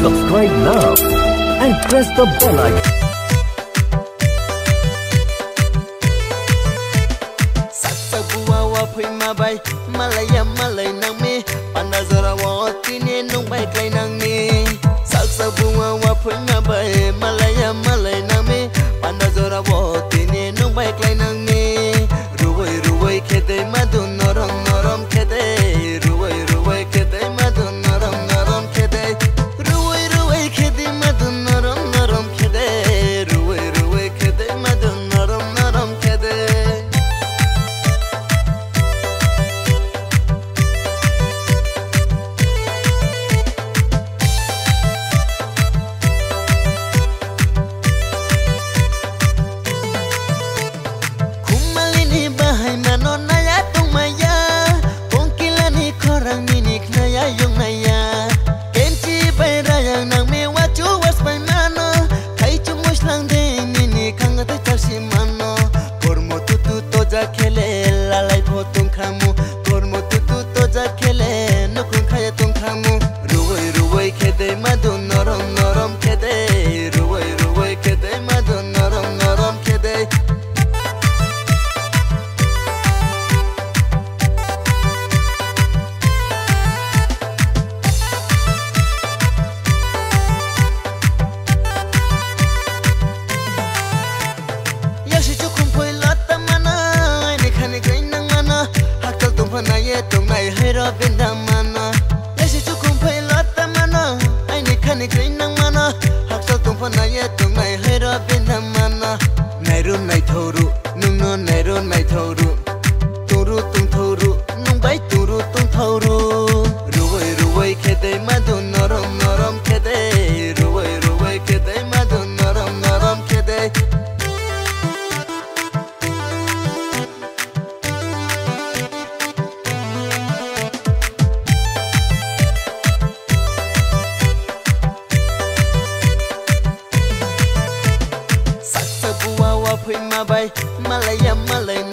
Subscribe now and press the bell icon. Malaya malay nang mi panazara wa tine nung bay klay nang mi saksa bunga wa phoy ma bay malaya malay nang mi panazara wa tine nung bay klay nang mi ruway ruway khede madun norom norom khede ruway ruway khede madun norom norom khede ruway ruway khede madun norom norom khede ruway ruway khede madun norom norom khede tung này hơi ra bên đam mana, để chỉ cho cùng phải lót tâm mana, ai này khăn này cười nắng mana, học sao tung phần này tung này hơi ra bên đam mana, này run này thâu ru, nung non này run này thâu ru, tung thâu ru, nung bay tung thâu ru, ruway ruway khede madun norom norom khede, ruway ruway khede madun norom norom khede. Malaya malay